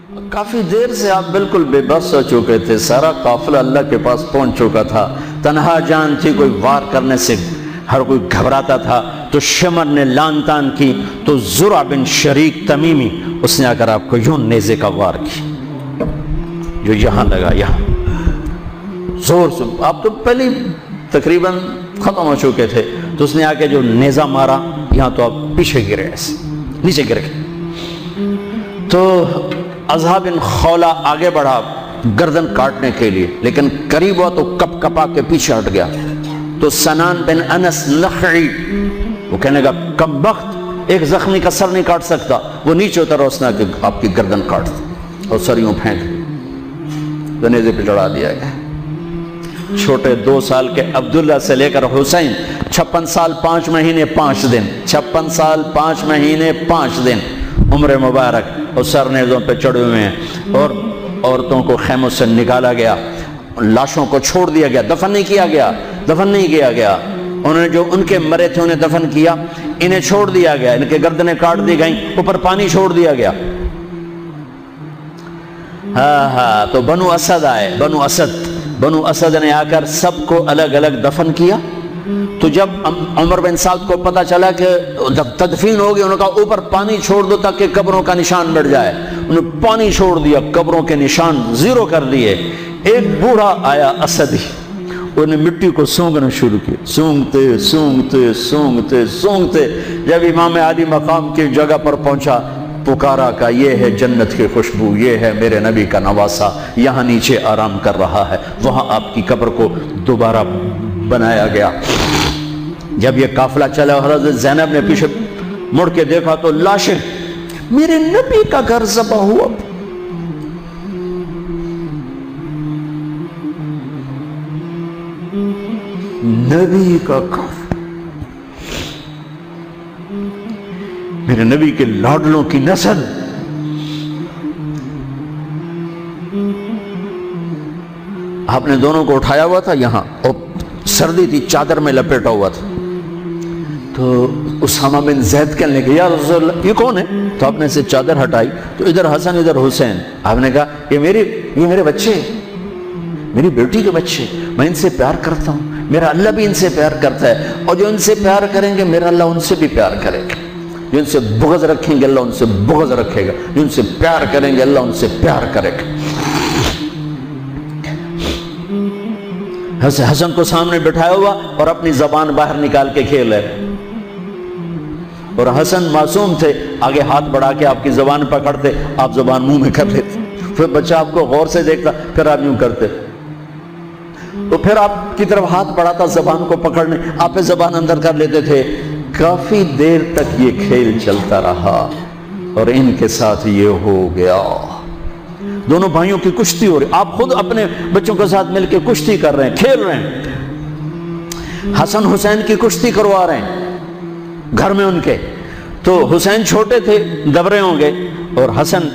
کافی دیر سے آپ بالکل بے بس ہو چکے تھے، سارا قافلہ اللہ کے پاس پہنچ چکا تھا، تنہا جان تھی، کوئی وار کرنے سے ہر کوئی گھبراتا تھا، تو شمر نے لان تان کی، تو زرع بن شریک تمیمی اس نے آ کر آپ کو یوں نیزے کا وار کی، جو یہاں لگا، یہاں زور سے، آپ تو پہلے تقریباً ختم ہو چکے تھے، تو اس نے آ کے جو نیزہ مارا یہاں، تو آپ پیچھے گرے، ایسے نیچے گر گئے۔ تو اضحیٰ بن خولہ آگے بڑھا گردن کاٹنے کے لیے، لیکن قریب ہوا تو کپ کپا کے پیچھے ہٹ گیا۔ تو سنان بن انس نخعی وہ کہنے گا کم بخت، ایک زخمی کا سر نہیں کاٹ سکتا، وہ نیچے اترا، اس نے کہ آپ کی گردن کاٹ دی اور سر یوں پھینک تو نیزے پہ چڑھا دیا گیا۔ چھوٹے 2 سال کے عبداللہ سے لے کر حسین 56 سال 5 مہینے 5 دن، 56 سال 5 مہینے 5 دن عمر مبارک، اور سر نیزوں پہ چڑھے ہوئے ہیں، اور عورتوں کو خیموں سے نکالا گیا، لاشوں کو چھوڑ دیا گیا، دفن نہیں کیا گیا، انہوں نے جو ان کے مرے تھے انہیں دفن کیا، انہیں چھوڑ دیا گیا، ان کے گردنیں کاٹ دی گئیں، اوپر پانی چھوڑ دیا گیا۔ تو بنو اسد آئے، بنو اسد نے آ کر سب کو الگ الگ دفن کیا۔ تو جب عمر بن سعد کو پتا چلا کہ تدفین ہو گئی، انہوں نے کہا اوپر پانی چھوڑ دو تاکہ قبروں کا نشان مٹ جائے، انہوں نے پانی چھوڑ دیا، قبروں کے نشان زیرو کر دیے۔ ایک بوڑھا آیا اسدی، انہوں نے مٹی کو سونگنا شروع کیا، سونگتے جب امام عالی مقام کی جگہ پر پہنچا، پکارا کہ یہ ہے جنت کی خوشبو، یہ ہے میرے نبی کا نواسہ، یہاں نیچے آرام کر رہا ہے۔ وہاں آپ کی قبر کو دوبارہ بنایا گیا۔ جب یہ قافلہ چلا، حضرت زینب نے پیچھے مڑ کے دیکھا تو لاشیں، میرے نبی کا گھر ذبح ہوا، نبی کا گھر، میرے نبی کے لاڈلوں کی نسل۔ آپ نے دونوں کو اٹھایا ہوا تھا یہاں، اور سردی تھی، چادر میں لپیٹا ہوا تھا۔ تو اسامہ بن زید کہنے لگے یا رسول اللہ یہ کون ہے؟ تو آپ نے سے چادر ہٹائی تو ادھر حسن ادھر حسین، آپ نے کہا یہ میرے بچے، میری بیٹی کے بچے، میں ان سے پیار کرتا ہوں، میرا اللہ بھی ان سے پیار کرتا ہے، اور جو ان سے پیار کریں گے میرا اللہ ان سے بھی پیار کرے گا، جو ان سے بغض رکھیں گے اللہ ان سے بغض رکھے گا، جو ان سے پیار کریں گے اللہ ان سے پیار کرے گا۔ حسن کو سامنے بٹھایا ہوا اور اپنی زبان باہر نکال کے کھیل ہے، اور حسن معصوم تھے، آگے ہاتھ بڑھا کے آپ کی زبان پکڑتے، آپ زبان منہ میں کر لیتے، پھر بچہ آپ کو غور سے دیکھتا، پھر آپ یوں کرتے، تو پھر آپ کی طرف ہاتھ بڑھاتا زبان کو پکڑنے، آپ پہ زبان اندر کر لیتے تھے۔ کافی دیر تک یہ کھیل چلتا رہا، اور ان کے ساتھ یہ ہو گیا۔ دونوں بھائیوں کی کشتی ہو رہی، آپ خود اپنے بچوں کے ساتھ مل کے کشتی کر رہے ہیں، کھیل رہے ہیں، حسن حسین کی کشتی کروا رہے ہیں گھر میں ان کے۔ تو حسین چھوٹے تھے، دبرے ہوں گے، اور حسن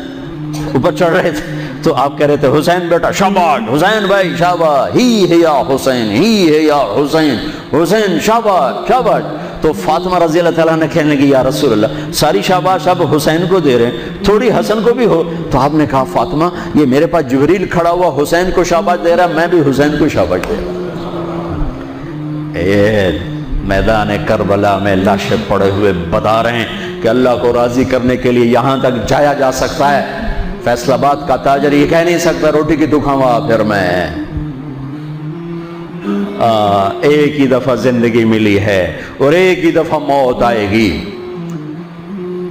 اوپر چڑھ رہے تھے، تو آپ کہہ رہے تھے حسین بیٹا شاباش، حسین بھائی شاباش، ہی ہے یا حسین، ہی ہے یا حسین، حسین شاباش شاباش۔ تو فاطمہ رضی اللہ تعالیٰ نے کہنے لگی یا رسول اللہ ساری شاباش آپ حسین کو دے رہے ہیں، تھوڑی حسن کو بھی ہو۔ تو آپ نے کہا فاطمہ یہ میرے پاس جبریل کھڑا ہوا حسین کو شاباش دے رہا، میں بھی حسین کو شاباش دے رہا۔ میدان کربلا میں لاشیں پڑے ہوئے بتا رہے ہیں کہ اللہ کو راضی کرنے کے لیے یہاں تک جایا جا سکتا ہے۔ فیصل آباد کا تاجر یہ کہہ نہیں سکتا روٹی کی تو کھاواں پھر میں، ایک ہی دفعہ زندگی ملی ہے اور ایک ہی دفعہ موت آئے گی،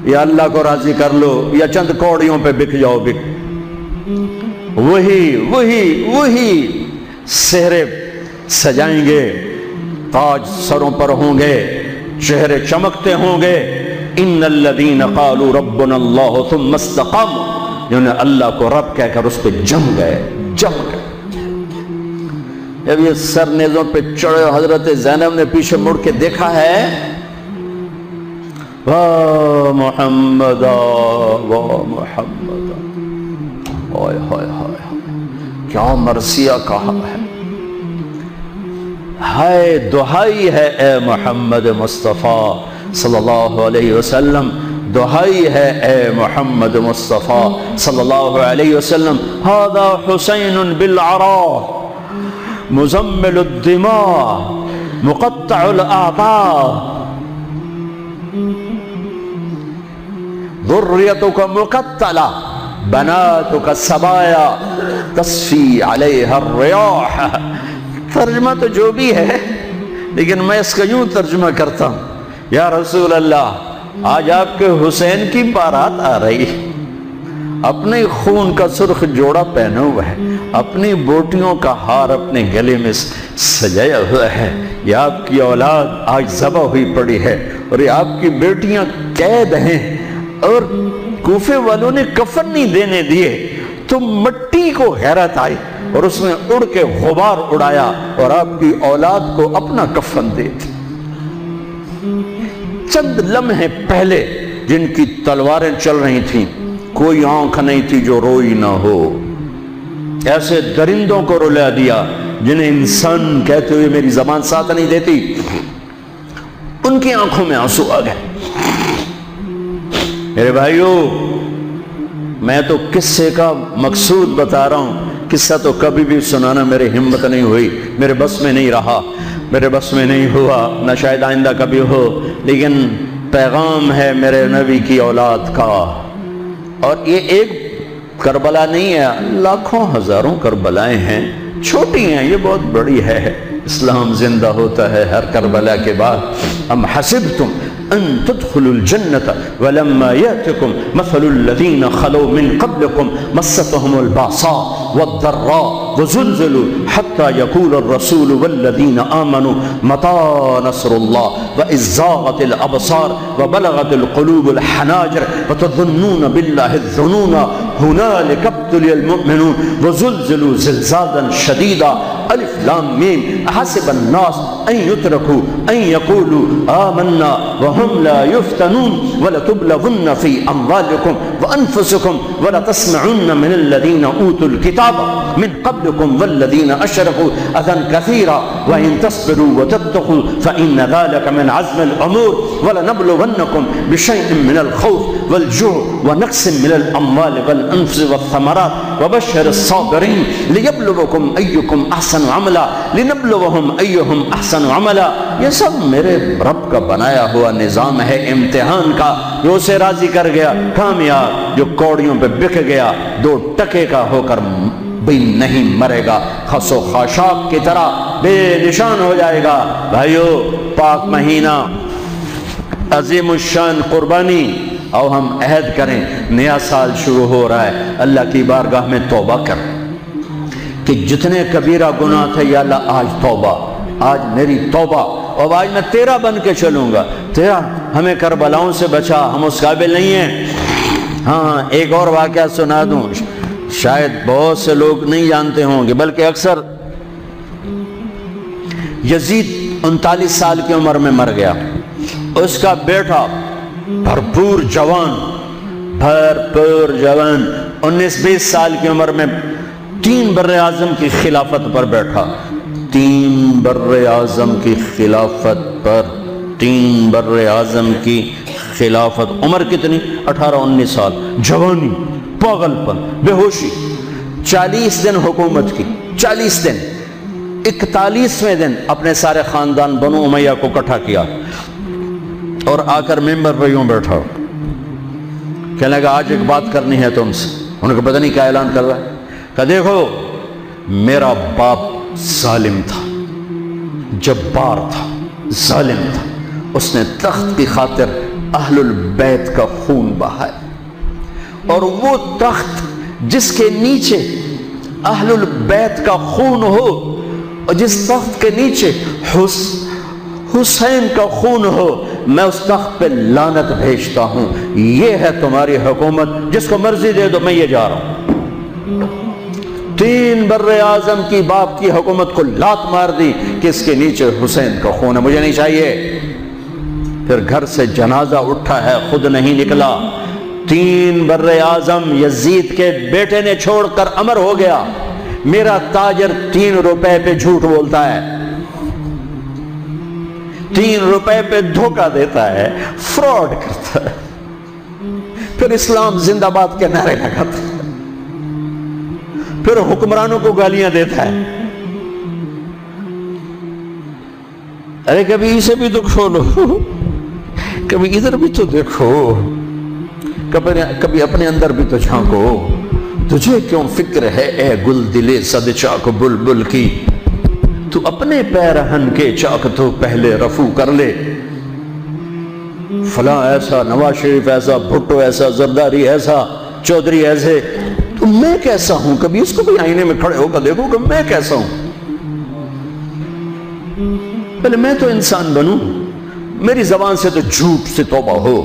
یا اللہ کو راضی کر لو یا چند کوڑیوں پہ بک جاؤ، وہی سہرے سجائیں گے، تاج سروں پر ہوں گے، چہرے چمکتے ہوں گے۔ ان الذین قالوا ربنا اللہ ثم استقاموا، جنہوں نے اللہ کو رب کہہ کر اس پہ جم گئے۔ جب یہ سر نیزوں پہ چڑھے، حضرت زینب نے پیچھے مڑ کے دیکھا ہے، واہ محمد واہ محمد، ہائے ہائے ہائے کیا مرثیہ کہا ہے، ہائے دہائی ہے اے محمد مصطفیٰ صلی اللہ علیہ وسلم، دہائی ہے اے محمد مصطفیٰ صلی اللہ علیہ وسلم، ھذا حسین بالعراء مزمل الدماء مقطع الاعضاء ذریتک مقتلہ بناتک سبایا تصفی علیہ الریاح۔ ترجمہ تو جو بھی ہے لیکن میں اس کا یوں ترجمہ کرتا ہوں، یا رسول اللہ آج آپ کے حسین کی بارات آ رہی ہے، اپنے خون کا سرخ جوڑا پہنا ہوا ہے، اپنی بوٹیوں کا ہار اپنے گلے میں سجایا ہوا ہے، یہ آپ کی اولاد آج ذبح ہوئی پڑی ہے اور یہ آپ کی بیٹیاں قید ہیں، اور کوفے والوں نے کفن نہیں دینے دیے تو مٹی کو غیرت آئی اور اس نے اڑ کے غبار اڑایا اور آپ کی اولاد کو اپنا کفن دے دی۔ چند لمحے پہلے جن کی تلواریں چل رہی تھیں، کوئی آنکھ نہیں تھی جو روئی نہ ہو، ایسے درندوں کو رلا دیا جنہیں انسان کہتے ہوئے میری زبان ساتھ نہیں دیتی، ان کی آنکھوں میں آنسو آ گئے۔ میرے بھائیوں، میں تو قصے کا مقصود بتا رہا ہوں، قصہ تو کبھی بھی سنانا میری ہمت نہیں ہوئی، میرے بس میں نہیں رہا، میرے بس میں نہیں ہوا، نہ شاید آئندہ کبھی ہو، لیکن پیغام ہے میرے نبی کی اولاد کا، اور یہ ایک کربلا نہیں ہے، لاکھوں ہزاروں کربلائیں ہیں، چھوٹی ہیں، یہ بہت بڑی ہے۔ اسلام زندہ ہوتا ہے ہر کربلا کے بعد۔ ام حسبتم ان تدخلوا الجنة ولما يأتكم مثل الذين خلوا من قبلكم مستهم البأساء والضراء وزلزلوا حتى يقول الرسول والذين آمنوا متى نصر الله وإذ زاغت الأبصار وبلغت القلوب الحناجر وتظنون بالله الظنون هنالك ابتلي المؤمنون وزلزلوا زلزالا شديدا الف لام میم احسب الناس ان يتركوا ان يقولوا آمنا وهم لا يفتنون ولتبلغن في اموالكم وانفسكم ولتسمعن من الذين اوتوا الكتاب من قبلكم والذين اشركوا اذى كثيرا وان تصبروا وتتقوا فان ذلك من عزم الامور ولنبلونكم بشيء من الخوف والجوع ونقص من الاموال والانفس والثمرات وبشر الصابرين ليبلوكم ايكم احسن عملا لنبلوهم ايهم احسن عملا۔ یہ سب میرے رب کا بنایا ہوا نظام ہے امتحان کا، جو اسے راضی کر گیا کامیاب، جو کوڑیوں پہ بک گیا 2 ٹکے کا ہو کر بھی نہیں مرے گا، خس و خاشاک کی طرح بے نشان ہو جائے گا۔ بھائیو، پاک مہینہ، عظیم الشان قربانی، اور ہم عہد کریں، نیا سال شروع ہو رہا ہے، اللہ کی بارگاہ میں توبہ کر کہ جتنے کبیرہ گناہ تھے یا اللہ آج توبہ، آج میری توبہ، اور آج میں تیرا بن کے چلوں گا، تیرا ہمیں کربلاؤں سے بچا، ہم اس قابل نہیں ہیں۔ ہاں، ایک اور واقعہ سنا دوں، شاید بہت سے لوگ نہیں جانتے ہوں گے، بلکہ اکثر۔ یزید 39 سال کی عمر میں مر گیا، اس کا بیٹا بھرپور جوان 19-20 سال کی عمر میں 3 بر اعظم کی خلافت پر بیٹھا، 3 بر اعظم کی خلافت پر، 3 بر اعظم کی خلافت، عمر کتنی؟ 18-19 سال، جوانی، پاگل پن، بے ہوشی، 40 دن حکومت کی، 40 دن، 41ویں دن اپنے سارے خاندان بنو امیہ کو اکٹھا کیا اور آ کر ممبر پہ یوں بیٹھا، کہنے لگا آج ایک بات کرنی ہے تم سے۔ انہوں نے کہا پتہ نہیں کیا اعلان کر رہا ہے؟ کہا دیکھو، میرا باپ ظالم تھا، جبار تھا، ظالم تھا، اس نے تخت کی خاطر اہل البیت کا خون بہایا، اور وہ تخت جس کے نیچے اہل البیت کا خون ہو اور جس تخت کے نیچے حسین کا خون ہو، میں اس تخت پہ لعنت بھیجتا ہوں۔ یہ ہے تمہاری حکومت، جس کو مرضی دے دو، میں یہ جا رہا ہوں۔ 3 بر اعظم کی باپ کی حکومت کو لات مار دی کہ اس کے نیچے حسین کا خون ہے، مجھے نہیں چاہیے۔ پھر گھر سے جنازہ اٹھا ہے، خود نہیں نکلا۔ 3 بر اعظم یزید کے بیٹے نے چھوڑ کر امر ہو گیا، میرا تاجر 3 روپے پہ جھوٹ بولتا ہے، 3 روپے پہ دھوکہ دیتا ہے، فراڈ کرتا ہے، پھر اسلام زندہ باد کے نعرے لگاتا ہے، پھر حکمرانوں کو گالیاں دیتا ہے. ارے کبھی اسے بھی تو کھولو، کبھی ادھر بھی تو دیکھو، کبھی اپنے اندر بھی تو جھانکو. تجھے کیوں فکر ہے اے گل دلے صد چاک بلبل کی، تو اپنے پیرہن کے چاک تو پہلے رفو کر لے. فلاں ایسا، نواز شریف ایسا، بھٹو ایسا، زرداری ایسا، چودھری ایسے، تو میں کیسا ہوں؟ کبھی اس کو بھی آئینے میں کھڑے ہو کر دیکھو کہ میں کیسا ہوں. پہلے میں تو انسان بنوں. میری زبان سے تو جھوٹ سے توبہ ہو،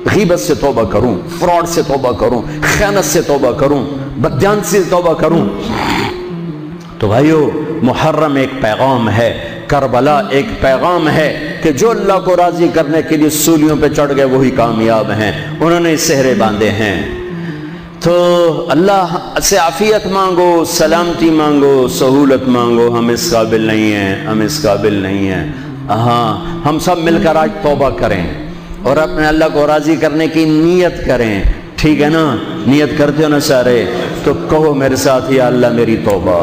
غیبت سے توبہ کروں، فراڈ سے توبہ کروں، خیانت سے توبہ کروں، بددیانتی سے توبہ کروں. تو بھائیو، محرم ایک پیغام ہے، کربلا ایک پیغام ہے کہ جو اللہ کو راضی کرنے کے لیے سولیوں پہ چڑھ گئے وہی کامیاب ہیں. انہوں نے سہرے باندھے ہیں. تو اللہ سے عافیت مانگو، سلامتی مانگو، سہولت مانگو. ہم اس قابل نہیں ہیں، ہم اس قابل نہیں ہیں. ہاں، ہم سب مل کر آج توبہ کریں اور اپنے اللہ کو راضی کرنے کی نیت کریں. ٹھیک ہے نا؟ نیت کرتے ہو نا سارے؟ تو کہو میرے ساتھ، یا اللہ میری توبہ.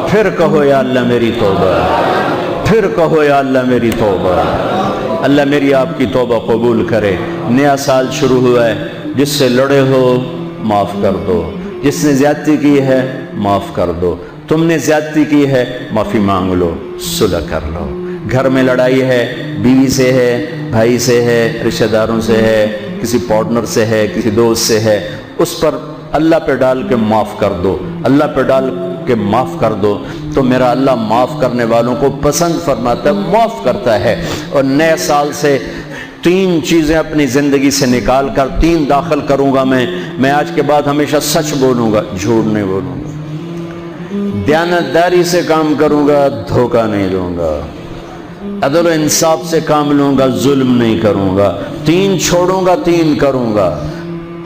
پھر کہو یا اللہ میری توبہ. پھر کہو یا اللہ میری توبہ. اللہ میری آپ کی توبہ قبول کرے. نیا سال شروع ہوا ہے، جس سے لڑے ہو معاف کر دو، جس نے زیادتی کی ہے معاف کر دو. تم نے زیادتی کی ہے، معافی مانگ لو، صلح کر لو. گھر میں لڑائی ہے، بیوی سے ہے، بھائی سے ہے، رشتہ داروں سے ہے، کسی پارٹنر سے ہے، کسی دوست سے ہے، اس پر اللہ پہ ڈال کے معاف کر دو. اللہ پہ ڈال کے معاف کر دو تو میرا اللہ معاف کرنے والوں کو پسند فرماتا ہے، معاف کرتا ہے. اور نئے سال سے 3 چیزیں اپنی زندگی سے نکال کر 3 داخل کروں گا. میں آج کے بعد ہمیشہ سچ بولوں گا، جھوٹ نہیں بولوں گا. دیانتداری سے کام کروں گا، دھوکہ نہیں دوں گا. عدل و انصاف سے کام لوں گا، ظلم نہیں کروں گا. 3 چھوڑوں گا، 3 کروں گا.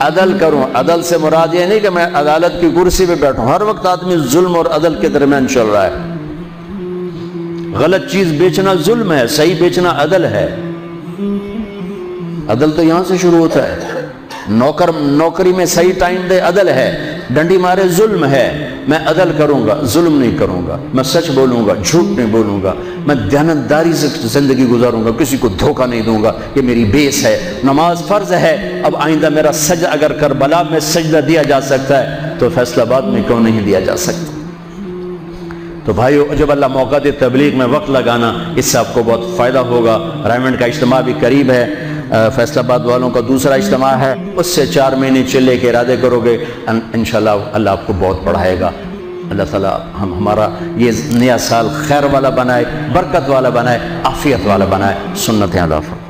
عدل کروں. عدل سے مراد یہ نہیں کہ میں عدالت کی کرسی پہ بیٹھوں. ہر وقت آدمی ظلم اور عدل کے درمیان چل رہا ہے. غلط چیز بیچنا ظلم ہے، صحیح بیچنا عدل ہے. عدل تو یہاں سے شروع ہوتا ہے. نوکری میں صحیح ٹائم دے، عدل ہے. ڈنڈی مارے، ظلم ہے. میں عدل کروں گا، ظلم نہیں کروں گا. میں سچ بولوں گا، جھوٹ نہیں بولوں گا. میں دیانتداری سے زندگی گزاروں گا، کسی کو دھوکہ نہیں دوں گا. یہ میری بیس ہے. نماز فرض ہے. اب آئندہ میرا سجدہ، اگر کربلا میں سجدہ دیا جا سکتا ہے تو فیصل آباد میں کیوں نہیں دیا جا سکتا؟ تو بھائیو، جب اللہ موقع دے تبلیغ میں وقت لگانا، اس سے آپ کو بہت فائدہ ہوگا. رائمنڈ کا اجتماع بھی قریب ہے. فیصل آباد والوں کا دوسرا اجتماع ہے، اس سے 4 مہینے چلے کے ارادے کرو گے، انشاءاللہ اللہ آپ کو بہت پڑھائے گا. اللہ تعالیٰ ہمارا یہ نیا سال خیر والا بنائے، برکت والا بنائے، عافیت والا بنائے. سنت اللہ.